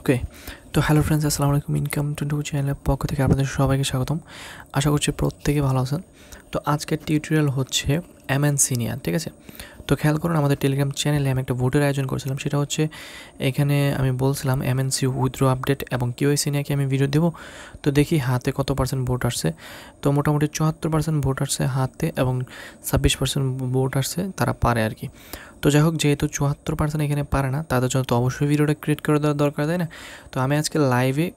ওকে, তো hello friends, আসসালামু আলাইকুম। ইনকাম 22 চ্যানেলের পক্ষ থেকে আপনাদের সবাইকে স্বাগতম। আশা করছি প্রত্যেকে ভালো আছেন। তো আজকের টিউটোরিয়াল হচ্ছে MNC নিয়ে, ঠিক আছে? তো খেয়াল করুন, আমাদের টেলিগ্রাম চ্যানেলে আমি একটা ভোটের আয়োজন করেছিলাম। সেটা হচ্ছে এখানে আমি বলছিলাম MNC উইথড্র আপডেট এবং KYC নিয়ে কি আমি ভিডিও দেবো। তো দেখি হাতে কত পার্সেন্ট ভোট আসছে। তো মোটামুটি 74% ভোট আসছে হাতে এবং 26% ভোট আসছে তারা পারে আর কি। তো যাই হোক, যেহেতু 74% এখানে পারে না, তাদের জন্য তো অবশ্যই ভিডিওটা ক্রিয়েট করে দেওয়ার দরকার, তাই না? তো আমি আজকে লাইভে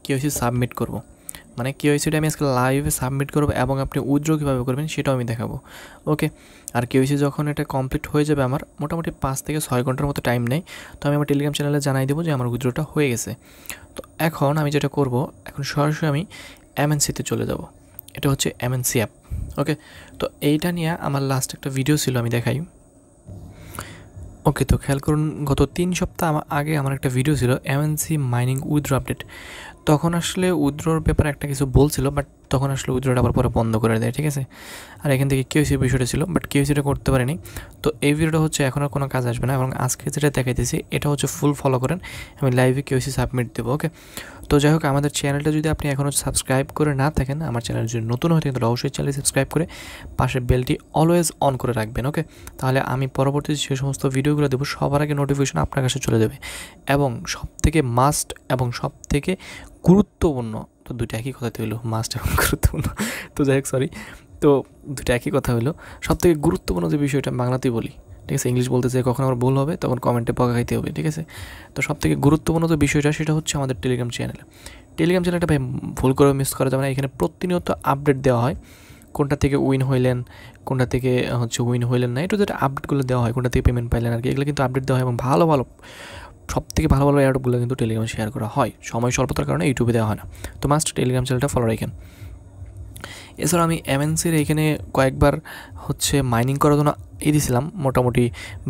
KYC সাবমিট করব, মানে KYCটা আমি আজকে লাইভে সাবমিট করব এবং আপনি উইথড্র কীভাবে করবেন সেটাও আমি দেখাবো। ওকে, আর KYC যখন এটা কমপ্লিট হয়ে যাবে, আমার মোটামুটি 5 থেকে 6 ঘন্টার মতো টাইম নেই। তো আমি আমার টেলিগ্রাম চ্যানেলে জানাই দেবো যে আমার উইথড্রটা হয়ে গেছে। তো এখন আমি যেটা করব, এখন সরাসরি আমি MNCতে চলে যাব। এটা হচ্ছে MNC অ্যাপ। ওকে, তো এইটা নিয়ে আমার লাস্ট একটা ভিডিও ছিল, আমি দেখাই। ওকে, তো খেয়াল করুন, গত 3 সপ্তাহ আগে আমার একটা ভিডিও ছিল MNC মাইনিং উইথড্র আপডেট। তখন আসলে উইথড্রর ব্যাপারে একটা কিছু বলছিল, বাট তখন আসলে উইথড্রটা আবার পরে বন্ধ করে দেয়, ঠিক আছে? আর এখান থেকে KYC বিষয়টা ছিল, বাট KYCটা করতে পারিনি। তো এই ভিডিওটা হচ্ছে এখন আর কোনো কাজ আসবে না, এবং আজকে যেটা দেখাইতেছি এটা হচ্ছে ফুল ফলো করেন। আমি লাইভে KYC সাবমিট দেবো। ওকে, তো যাই হোক, আমাদের চ্যানেলটা যদি আপনি এখনও সাবস্ক্রাইব করে না থাকেন, আমার চ্যানেল যদি নতুন হয়ে থাকে তাহলে অবশ্যই চ্যানেল সাবস্ক্রাইব করে পাশের বেলটি অলওয়েজ অন করে রাখবেন। ওকে, তাহলে আমি পরবর্তী যে সমস্ত ভিডিওগুলো দেবো সবার আগে নোটিফিকেশন আপনার কাছে চলে যাবে। এবং সবথেকে মাস্ট এবং সবথেকে গুরুত্বপূর্ণ, তো দুইটা একই কথা হইলো, মাস্ট এবং গুরুত্বপূর্ণ। তো যাই হোক, সরি, তো দুইটা একই কথা হইলো। সবথেকে গুরুত্বপূর্ণ যে বিষয়টা বাংলাতেই বলি, ঠিক আছে? ইংলিশ বলতে চাই কখন আমার ভুল হবে তখন কমেন্টে বকা খাইতে হবে, ঠিক আছে? তো সবথেকে গুরুত্বপূর্ণ যে বিষয়টা সেটা হচ্ছে আমাদের টেলিগ্রাম চ্যানেলটা ভাই ভুল করে মিস করা যাবে না। এখানে প্রতিনিয়ত আপডেট দেওয়া হয়, কোনটা থেকে উইন হইলেন, কোনটা থেকে উইন হইলেন না, এটা যেটা আপডেটগুলো দেওয়া হয়, কোনটা থেকে পেমেন্ট পাইলেন আর কি, এগুলো কিন্তু আপডেট দেওয়া হয়। এবং ভালো সবথেকে ভালো অ্যাডগুলো কিন্তু টেলিগ্রামে শেয়ার করা হয়। সময় স্বল্পতার কারণে ইউটিউবে দেওয়া হয় না। তো মাস্ট টেলিগ্রাম চ্যানেলটা ফলো রাখেন। এছাড়া আমি MNCর এখানে কয়েকবার মাইনিং করার জন্য দিয়েছিলাম, মোটামুটি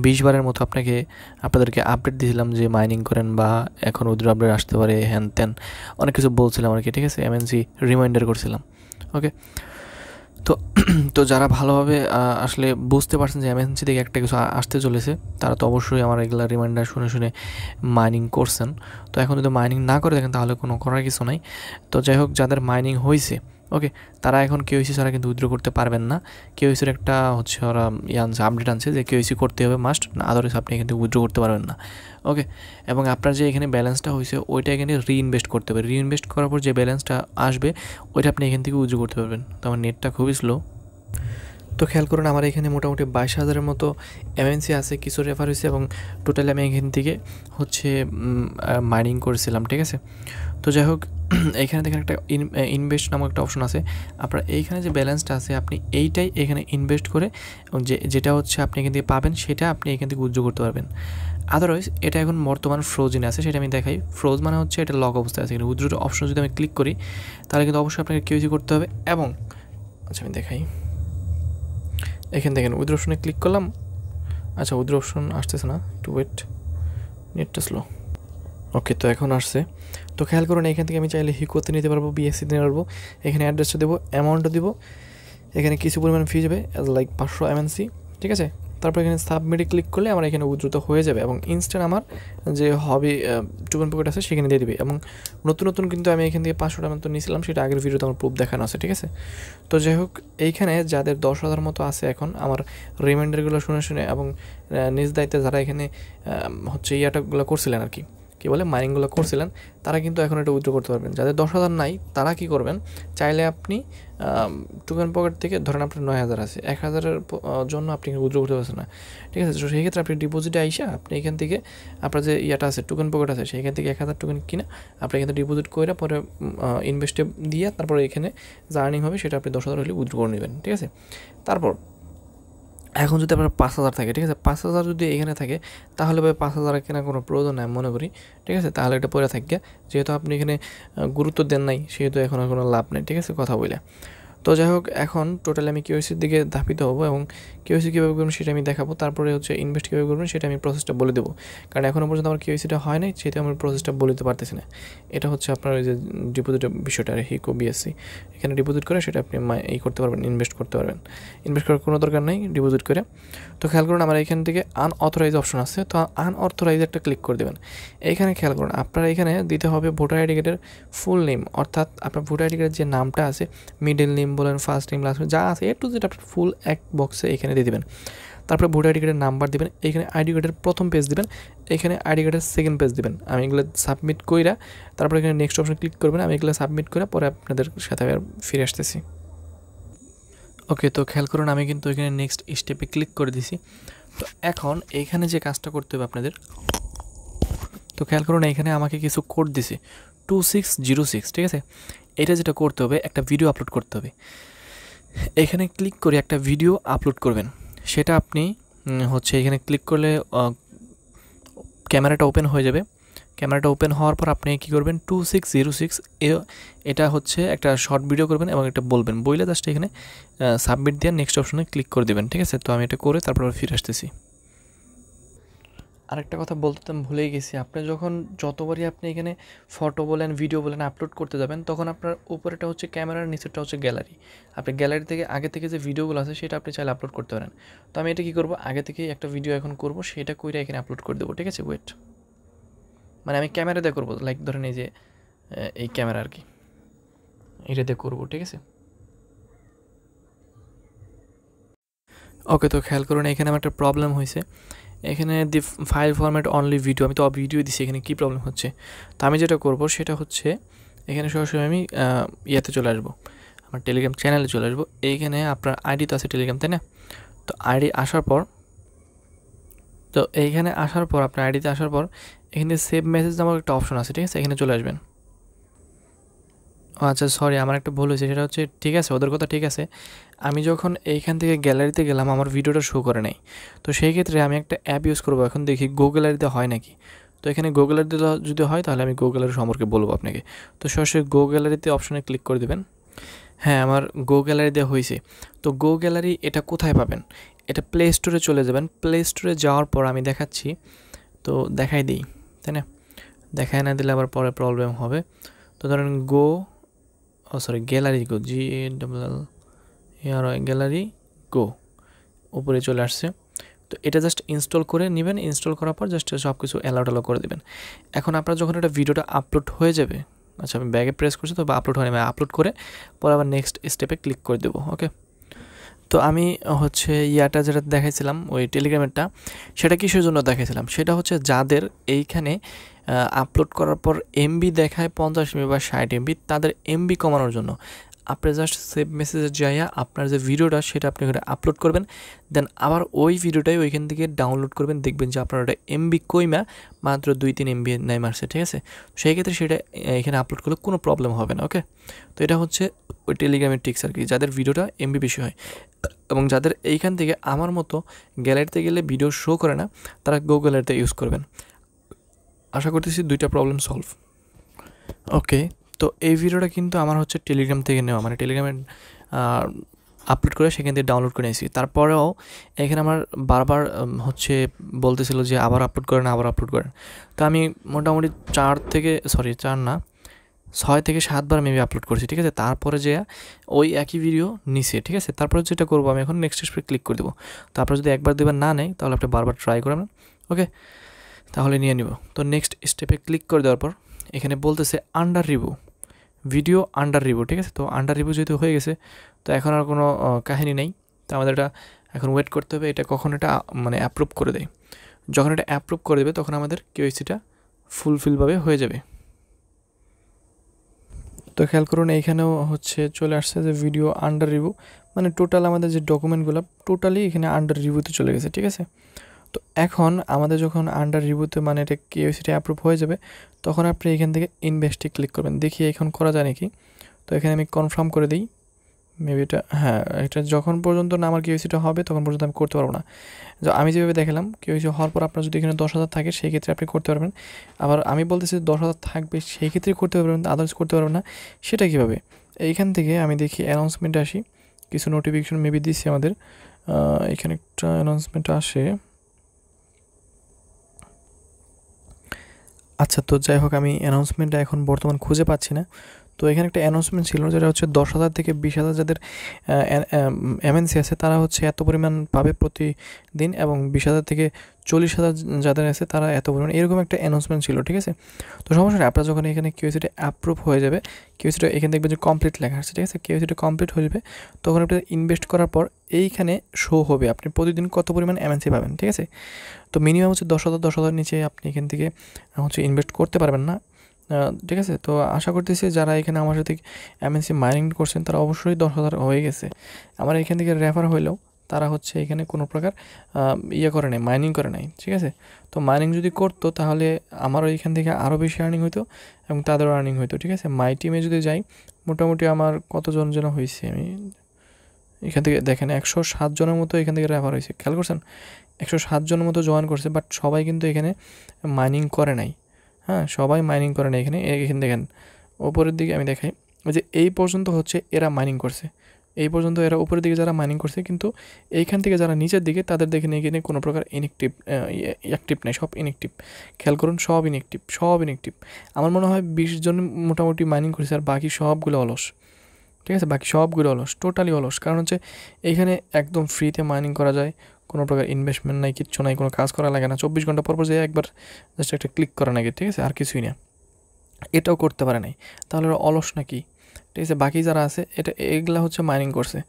20 বারের মতো আপনাদেরকে আপডেট দিয়েছিলাম যে মাইনিং করেন বা এখন উইথড্র আপডেট আসতে পারে, হ্যান ত্যান অনেক কিছু বলছিলাম আর কি, ঠিক আছে? MNC রিমাইন্ডার করছিলাম। ওকে, তো যারা ভালোভাবে আসলে বুঝতে পারছেন যে MNC থেকে একটা কিছু আসতে চলেছে, তারা তো অবশ্যই আমার এগুলো রিমাইন্ডার শুনে মাইনিং করছেন। তো এখন যদি মাইনিং না করে দেখেন তাহলে কোনো করার কিছু নাই। তো যাই হোক, যাদের মাইনিং হয়েছে, ওকে, তারা এখন KYC ছাড়া কিন্তু উইথড্র করতে পারবেন না। KYCর একটা ওরা আপডেট আনছে যে KYC করতে হবে মাস্ট, না আদারওয়াইজ আপনি এখান থেকে উইথড্র করতে পারবেন না। ওকে, এবং আপনার যে এখানে ব্যালেন্সটা হয়েছে ওইটা এখানে রিইনভেস্ট করতে হবে। রিইনভেস্ট করার পর যে ব্যালেন্সটা আসবে ওইটা আপনি এখান থেকে উইথড্র করতে পারবেন। তো আমার নেটটা খুবই স্লো। তো খেয়াল করুন, আমার এখানে মোটামুটি 22,000-এর মতো MNC আছে, কিছু রেফার হয়েছে এবং টোটালি আমি এখান থেকে মাইনিং করেছিলাম, ঠিক আছে? তো যাই হোক, এইখানে দেখেন একটা ইনভেস্ট নামক একটা অপশন আছে। আপনার এইখানে যে ব্যালেন্সটা আছে আপনি এইটাই এখানে ইনভেস্ট করে এবং যেটা আপনি এখান থেকে পাবেন সেটা আপনি এখান থেকে উইথড্র করতে পারবেন। আদারওয়াইজ এটা এখন বর্তমান ফ্রোজেন আছে, সেটা আমি দেখাই। ফ্রোজ মানে হচ্ছে এটা লক অবস্থায় আছে। কিন্তু উইথড্র অপশন যদি আমি ক্লিক করি তাহলে কিন্তু অবশ্যই আপনাকে KYC করতে হবে। এবং আমি দেখাই, এখানে দেখেন উইথড্র অপশনে ক্লিক করলাম। উইথড্র অপশন আসতেছে না, একটু ওয়েট, নেটটা স্লো। ওকে, তো এখন আসছে। তো খেয়াল করুন, এখান থেকে আমি চাইলে হিকোতে নিতে পারবো, BSC নিতে পারবো। এখানে অ্যাড্রেসটা দেবো, অ্যামাউন্টটা দেবো, এখানে কিছু পরিমাণ ফি যাবে, লাইক 500 MNC, ঠিক আছে? তারপর এখানে সাবমিটে ক্লিক করলে আমার এখানে উইথড্র হয়ে যাবে এবং ইনস্ট্যান্ট আমার যে হবি টোকেন পকেট আছে সেখানে দিয়ে দিবে। এবং নতুন কিন্তু আমি এখান থেকে 500 টাকা মতো নিয়েছিলাম, সেটা আগের ভিডিওতে আমার প্রুফ দেখানো আছে, ঠিক আছে? তো যাই হোক, এইখানে যাদের 10,000 মতো আছে এখন আমার রিমাইন্ডারগুলো শুনে এবং নিজ দায়িত্বে যারা এখানে ইয়াটাগুলো করছিলেন আর কি, বলে মাইনিংগুলো করছিলেন, তারা কিন্তু এখন এটা উইথড্র করতে পারবেন। যাদের 10,000 নাই তারা কি করবেন, চাইলে আপনি টোকেন পকেট থেকে ধরেন আপনার 9,000 আছে, 1,000-এর জন্য আপনি উইথড্র করতে পারছেন না, ঠিক আছে? তো সেই ক্ষেত্রে আপনি ডিপোজিটে আইসা আপনি এখান থেকে আপনার যে আছে টোকেন পকেট আছে সেইখান থেকে 1,000 টোকেন কিনা আপনি এখানে ডিপোজিট করে পরে ইনভেস্টে দিয়ে তারপরে এখানে যা আর্নিং হবে সেটা আপনি 10,000 হলে উইথড্র করে নেবেন, ঠিক আছে? তারপর এখন যদি আপনার 5,000 থাকে, ঠিক আছে, 5,000 যদি এখানে থাকে তাহলে ভাই 5,000 কেনার কোনো প্রয়োজন নাই মনে করি, ঠিক আছে? তাহলে এটা পরে থাকবে, যেহেতু আপনি এখানে গুরুত্ব দেন নাই সেহেতু এখন আর কোনো লাভ নেই, ঠিক আছে, কথা বলে। তো যাই হোক, এখন টোটালি আমি KYCর দিকে ধাপিত হবো এবং KYC কীভাবে করবেন সেটা আমি দেখাবো। তারপরে ইনভেস্ট কীভাবে করবেন সেটা আমি প্রসেসটা বলে দেবো, কারণ এখনও পর্যন্ত আমার KYCটা হয় নাই, সেটা আমি প্রসেসটা বলে দিতে পারতেছি না। এটা আপনার ওই যে ডিপোজিটের বিষয়টা, হিকো BSC এখানে ডিপোজিট করে সেটা আপনি করতে পারবেন, ইনভেস্ট করতে পারবেন। ইনভেস্ট করার কোনো দরকার নেই, ডিপোজিট করে। তো খেয়াল করুন আমার এখান থেকে আনঅথরাইজ অপশন আছে, তো আনঅথরাইজ একটা ক্লিক করে দেবেন। এইখানে খেয়াল করুন আপনার এখানে দিতে হবে ভোটার আইডি কার্ডের ফুল নেম, অর্থাৎ আপনার ভোটার আইডি কার্ডের যে নামটা আছে, মিডল নেম বলেন, ফার্স্ট নেম, লাস্ট নেম, যা আছে টু যেটা আপনার ফুল এক বক্সে এখানে দিয়ে দেবেন। তারপরে ভোটার আইডি কার্ডের নাম্বার দেবেন, এখানে আইডি কার্ডের প্রথম পেজ দেবেন, এখানে আইডি কার্ডের সেকেন্ড পেজ দেবেন। আমি এগুলো সাবমিট কইরা তারপরে এখানে নেক্সট অপশন ক্লিক করবেন। আমি এগুলো সাবমিট করে পরে আপনাদের সাথে আর ফিরে আসতেছি। ওকে, তো খেয়াল করুন আমি কিন্তু এখানে নেক্সট স্টেপে ক্লিক করে দিছি। তো এখন এইখানে যে কাজটা করতে হবে আপনাদের, তো খেয়াল করুন এখানে আমাকে কিছু কোড দিছে 2606, ঠিক আছে। এটা যেটা করতে হবে, একটা ভিডিও আপলোড করতে হবে। এখানে ক্লিক করে একটা ভিডিও আপলোড করবেন। সেটা আপনি হচ্ছে এখানে ক্লিক করলে ক্যামেরাটা ওপেন হয়ে যাবে। ক্যামেরাটা ওপেন হওয়ার পর আপনি কী করবেন, 2606 এটা হচ্ছে একটা শর্ট ভিডিও করবেন এবং এটা বলবেন, বইলে জাস্ট এখানে সাবমিট দিয়ে নেক্সট অপশনে ক্লিক করে দেবেন, ঠিক আছে। তো আমি এটা করে তারপর ফিরে আসতেছি। আরেকটা কথা বলতে তো আমি ভুলেই গেছি, আপনি যখন যতবারই আপনি এখানে ফটো বলেন, ভিডিও বলেন আপলোড করতে যাবেন, তখন আপনার উপরেটা হচ্ছে ক্যামেরার, নিচেরটা হচ্ছে গ্যালারি। আপনি গ্যালারি থেকে আগে থেকে যে ভিডিওগুলো আছে সেটা আপনি চাইলে আপলোড করতে পারেন। তো আমি এটা কী করবো, আগে থেকেই একটা ভিডিও এখন করব, সেটা কইরা এখানে আপলোড করে দেবো, ঠিক আছে। ওয়েট, মানে আমি ক্যামেরা দিয়ে করবো, লাইক ধরেন এই যে এই ক্যামেরা আর কি, এটা দিয়ে করবো, ঠিক আছে। ওকে, তো খেয়াল করুন এখানে আমার একটা প্রবলেম হয়েছে। এখানে দি ফাইল ফরম্যাট অনলি ভিডিও, আমি তো ভিডিও দিছি, এখানে কী প্রবলেম হচ্ছে। তো আমি যেটা করব সেটা হচ্ছে এখানে সরাসরি আমি ইয়েতে চলে আসবো, আমার টেলিগ্রাম চ্যানেলে চলে আসবো। এইখানে আপনার আইডি তো আছে টেলিগ্রাম, তাই না? তো আইডি আসার পর, তো এইখানে আসার পর আপনার আইডিতে আসার পর এখানে সেভ মেসেজ নামক একটা অপশন আছে, ঠিক আছে। এখানে চলে আসবেন। আচ্ছা সরি, আমার একটা ভুল হয়েছে, সেটা হচ্ছে ঠিক আছে, ওদের কথা ঠিক আছে। আমি যখন এইখান থেকে গ্যালারিতে গেলাম আমার ভিডিওটা শো করে নাই, তো সেই ক্ষেত্রে আমি একটা অ্যাপ ইউজ করবো। এখন দেখি গো গ্যালারিতে হয় নাকি। তো এখানে গো গ্যালারিতে যদি হয় তাহলে আমি গো গ্যালারি সম্পর্কে বলবো আপনাকে। তো সরাসরি গো গ্যালারিতে অপশনে ক্লিক করে দেবেন। হ্যাঁ, আমার গো গ্যালারি দেওয়া হয়েছে। তো গো গ্যালারি এটা কোথায় পাবেন, এটা প্লে স্টোরে চলে যাবেন। প্লে স্টোরে যাওয়ার পর আমি দেখাচ্ছি, তো দেখাই দিই, তাই না? দেখায় না দিলে আবার পরে প্রবলেম হবে। তো ধরেন গ্যালারি গো, গ্যালারি গো উপরে চলে আসছে। তো এটা জাস্ট ইনস্টল করে নেবেন। ইনস্টল করার পর জাস্ট সব কিছু অ্যালাউ করে দেবেন। এখন আপনার যখন এটা ভিডিওটা আপলোড হয়ে যাবে, আচ্ছা আমি ব্যাগে প্রেস করছি, তো আপলোড হয়নি, আমি আপলোড করে পরে আবার নেক্সট স্টেপে ক্লিক করে দেবো। ওকে, তো আমি হচ্ছে ইয়াটা যেটা দেখাইছিলাম ওই টেলিগ্রামেরটা, সেটা কিসের জন্য দেখাইছিলাম, সেটা হচ্ছে যাদের এইখানে আপলোড করার পর এমবি দেখায় 50 MB বা 60 MB, তাদের এমবি কমানোর জন্য আপনি জাস্ট সেভ মেসেজে যাইয়া আপনার যে ভিডিওটা সেটা আপনি এখানে আপলোড করবেন, দেন আবার ওই ভিডিওটাই ওইখান থেকে ডাউনলোড করবেন। দেখবেন যে আপনার ওটা এমবি কইমা মাত্র 2-3 MB নাই মারছে, ঠিক আছে। সেই ক্ষেত্রে সেটা এখানে আপলোড করলে কোনো প্রবলেম হবে না। ওকে, তো এটা হচ্ছে ওই টেলিগ্রামের টিক্স আর কি, যাদের ভিডিওটা এমবি বেশি হয় এবং যাদের এইখান থেকে আমার মতো গ্যালারিতে গেলে ভিডিও শো করে না, তারা গো গ্যালারিতে ইউজ করবেন। আশা করতেছি দুইটা প্রবলেম সলভ। ওকে, তো এই ভিডিওটা কিন্তু আমার হচ্ছে টেলিগ্রাম থেকে নেওয়া, মানে টেলিগ্রামে আপলোড করে সেখান থেকে ডাউনলোড করে নিয়েছি। তারপরেও এখানে আমার বারবার হচ্ছে বলতেছিল যে আবার আপলোড করেন, আবার আপলোড করেন। তো আমি মোটামুটি 6 থেকে 7 বার মেবি আপলোড করছি, ঠিক আছে। তারপরে যে ওই একই ভিডিও নিছে, ঠিক আছে। তারপরে যেটা করবো আমি এখন নেক্সট স্টেপে ক্লিক করে দেবো। তারপরে যদি একবার দুবার না নেয় তাহলে আপনি বারবার ট্রাই করবেন। ওকে, তাহলে নিয়ে নিব। তো নেক্সট স্টেপে ক্লিক করে দেওয়ার পর এখানে বলতেছে under review, video under review, ঠিক আছে। তো আন্ডার রিভিউ যেহেতু হয়ে গেছে, তো এখন আর কোনো কাহিনী নেই। তো আমাদের এটা এখন ওয়েট করতে হবে, এটা কখন এটা মানে অ্যাপ্রুভ করে দেয়। যখন এটা অ্যাপ্রুভ করে দেবে তখন আমাদের KYCটা ফুলফিলভাবে হয়ে যাবে। তো খেয়াল করুন এইখানেও হচ্ছে চলে আসছে যে ভিডিও আন্ডার রিভিউ, মানে টোটাল আমাদের যে ডকুমেন্টগুলো টোটালি এখানে আন্ডার রিভিউতে চলে গেছে, ঠিক আছে। তো এখন আমাদের যখন আন্ডার রিভিউতে মানে এটা KYCটা অ্যাপ্রুভ হয়ে যাবে, তখন আপনি এখান থেকে ইনভেস্টে ক্লিক করবেন। দেখি এখন করা যায় নাকি। তো এখানে আমি কনফার্ম করে দিই, মেবি এটা হ্যাঁ, এটা যখন পর্যন্ত না আমার KYCটা হবে তখন পর্যন্ত আমি করতে পারবো না। আমি যেভাবে দেখালাম KYC হওয়ার পর আপনার যদি এখানে 10,000 থাকে সেই ক্ষেত্রে আপনি করতে পারবেন। আবার আমি বলতেছি 10,000 থাকবে সেই ক্ষেত্রে করতে পারবেন, আদার্স করতে পারবেন না। সেটা কীভাবে, এইখান থেকে আমি দেখি অ্যানাউন্সমেন্টে আসি, কিছু নোটিফিকেশন মেবি দিচ্ছি আমাদের। এখানে একটা অ্যানাউন্সমেন্ট আসে। আচ্ছা, তো যাই হোক আমি অ্যানাউন্সমেন্টটা এখন বর্তমান খুঁজে পাচ্ছি না। তো তো এখানে একটা অ্যানাউন্সমেন্ট ছিল যেটা হচ্ছে 10,000 থেকে 20,000 যাদের MNC আছে তারা হচ্ছে এত পরিমাণ পাবে প্রতিদিন, এবং 20,000 থেকে 40,000 যাদের আছে তারা এত পরিমাণ, এরকম একটা অ্যানাউন্সমেন্ট ছিল, ঠিক আছে। তো সমস্যা নেই, আপনার যখন এখানে KYCটা অ্যাপ্রুভ হয়ে যাবে, KYCটা এখানে দেখবেন যে কমপ্লিট লেখা আছে, ঠিক আছে। KYCটা কমপ্লিট হয়ে যাবে, তখন আপনি ইনভেস্ট করার পর এইখানে শো হবে আপনি প্রতিদিন কত পরিমাণ MNC পাবেন, ঠিক আছে। তো মিনিমাম হচ্ছে 10,000 নিচে আপনি এখান থেকে হচ্ছে ইনভেস্ট করতে পারবেন না, ঠিক আছে। তো আশা করতেছি যারা এখানে আমার সাথে MNC মাইনিং করছেন তারা অবশ্যই 10,000 হয়ে গেছে। আমার এখান থেকে রেফার হইলেও তারা হচ্ছে এখানে কোনো প্রকার করে নাই, মাইনিং করে নাই, ঠিক আছে। তো মাইনিং যদি করতো তাহলে আমারও এখান থেকে আরও বেশি আর্নিং হইতো এবং তাদেরও আর্নিং হইতো, ঠিক আছে। মাই টিমে যদি যাই, মোটামুটি আমার কতজন যেন হয়েছে, আমি এখান থেকে দেখেন 107 জনের মতো এখান থেকে রেফার হয়েছে, খেয়াল করছেন 107 জনের মতো জয়েন করছে, বাট সবাই কিন্তু এখানে মাইনিং করে নাই। হ্যাঁ, সবাই মাইনিং করে না এখানে দেখেন ওপরের দিকে আমি দেখাই, যে এই পর্যন্ত হচ্ছে এরা মাইনিং করছে, এই পর্যন্ত এরা উপরের দিকে যারা মাইনিং করছে, কিন্তু এইখান থেকে যারা নিচের দিকে তাদের দেখেন এখানে কোনো প্রকার অ্যাক্টিভ নেই, সব ইনএক্টিভ। খেয়াল করুন, সব ইনএক্টিভ। আমার মনে হয় 20 জন মোটামুটি মাইনিং করছে, আর বাকি সবগুলো অলস, ঠিক আছে। বাকি সবগুলো অলস, টোটালি অলস। কারণ হচ্ছে এইখানে একদম ফ্রিতে মাইনিং করা যায়, কোনো প্রকার ইনভেস্টমেন্ট নাই, কিচ্ছু নাই, কোনো কাজ করা লাগে না, 24 ঘন্টা পর যে একবার জাস্ট একটা ক্লিক করা লাগে, ঠিক আছে, আর কিছুই না। এটাও করতে পারে নাই, তাহলে অলস নাকি, ঠিক আছে। বাকি যারা আছে এগুলা হচ্ছে মাইনিং করছে,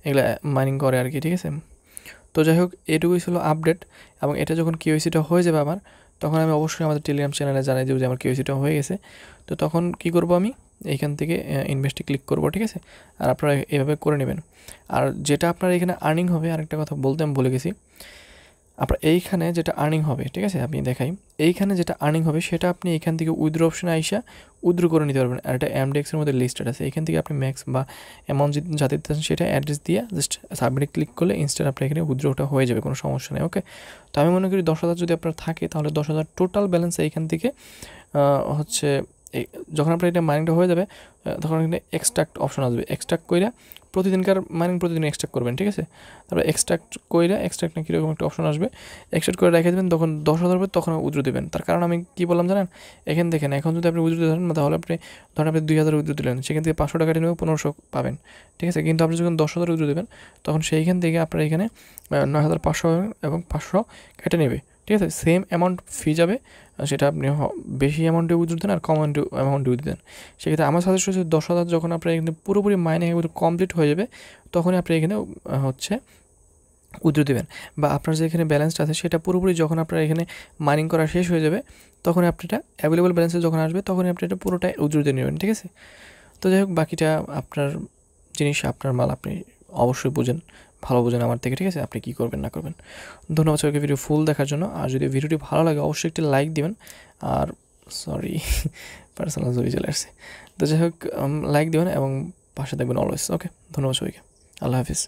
এগুলা মাইনিং করে আর কি, ঠিক আছে। তো যাই হোক, এটুকুই ছিল আপডেট, এবং এটা যখন KYCটা হয়ে যাবে আমার, তখন আমি অবশ্যই আমাদের টেলিগ্রাম চ্যানেলে জানাই দেবো যে আমার KYCটা হয়ে গেছে। তো তখন কি করব, আমি এইখান থেকে ইনভেস্টে ক্লিক করব, ঠিক আছে। আর আপনারা এভাবে করে নেবেন। আর যেটা আপনার এখানে আর্নিং হবে, আরেকটা কথা বলতে আমি ভুলে গেছি, আপনার এইখানে যেটা আর্নিং হবে, ঠিক আছে, আপনি দেখাই, এইখানে যেটা আর্নিং হবে সেটা আপনি এখান থেকে উইথড্র অপশনে আইসা উইথড্র করে নিতে পারবেন। আর এটা MDEX-এর মধ্যে লিস্টেড আছে, এখান থেকে আপনি ম্যাক্স বা অ্যামাউন্ট যা দিতে চান সেটা অ্যাড্রেস দিয়ে জাস্ট সাবমিটে ক্লিক করলে ইনস্ট্যান্ট আপনার এখানে উইথড্রটা হয়ে যাবে, কোনো সমস্যা নেই, ওকে। তো আমি মনে করি 10,000 যদি আপনার থাকে, তাহলে 10,000 টোটাল ব্যালেন্স এইখান থেকে হচ্ছে যখন আপনার এটা মাইনিংটা হয়ে যাবে, তখন এখানে এক্সট্রাক্ট অপশন আসবে, এক্সট্রাক্ট কইরা প্রতিদিনকার মাইনিং প্রতিদিন এক্সট্রাক্ট করবেন, ঠিক আছে। তারপরে এক্সট্রাক্ট না কীরকম একটা অপশন আসবে, এক্সট্রাক্ট করে রেখে দেবেন, তখন 10,000 হবে, তখন উইথড্র দেবেন। তার কারণ আমি কী বললাম জানেন, এখানে দেখেন, এখন যদি আপনি উইথড্র দেন, তাহলে আপনি 2,000 উইথড্র দিলেন, সেখান থেকে 500 টাকা নেবে, 1500 পাবেন, ঠিক আছে। কিন্তু আপনি যখন 10,000 উইথড্র দেবেন, তখন সেইখান থেকে আপনার এখানে 9,500 পাবেন এবং 500 কেটে নেবে, ঠিক আছে। সেম অ্যামাউন্ট ফি যাবে, সেটা আপনি বেশি অ্যামাউন্টে উইথড্র দেন আর কম অ্যামাউন্টে উইথড্র দেন। সেক্ষেত্রে আমার সাজেস্ট হচ্ছে 10,000 যখন আপনার এখানে পুরোপুরি মাইনিং কমপ্লিট হয়ে যাবে, তখনই আপনি এখানে হচ্ছে উইথড্র দেবেন, বা আপনার যে এখানে ব্যালেন্সটা আছে সেটা পুরোপুরি যখন আপনার এখানে মাইনিং করা শেষ হয়ে যাবে, তখন আপনি এটা অ্যাভেলেবল ব্যালেন্সে যখন আসবে, তখনই আপনি এটা পুরোটাই উইথড্র দিয়ে নেবেন, ঠিক আছে। তো যাই হোক, বাকিটা আপনার জিনিস, আপনার মাল, আপনি অবশ্যই বুঝেন, ভালো বুঝেন আমার থেকে, ঠিক আছে। আপনি কী করবেন না করবেন। ধন্যবাদ সবাইকে ভিডিও ফুল দেখার জন্য। আর যদি ভিডিওটি ভালো লাগে অবশ্যই একটি লাইক দিবেন, আর সরি পার্সোনাল ছবি চলে আসছে। তো যাই হোক, লাইক দিবেন এবং পাশে থাকবেন অলওয়েজ, ওকে। ধন্যবাদ সবাইকে, আল্লাহ হাফিজ।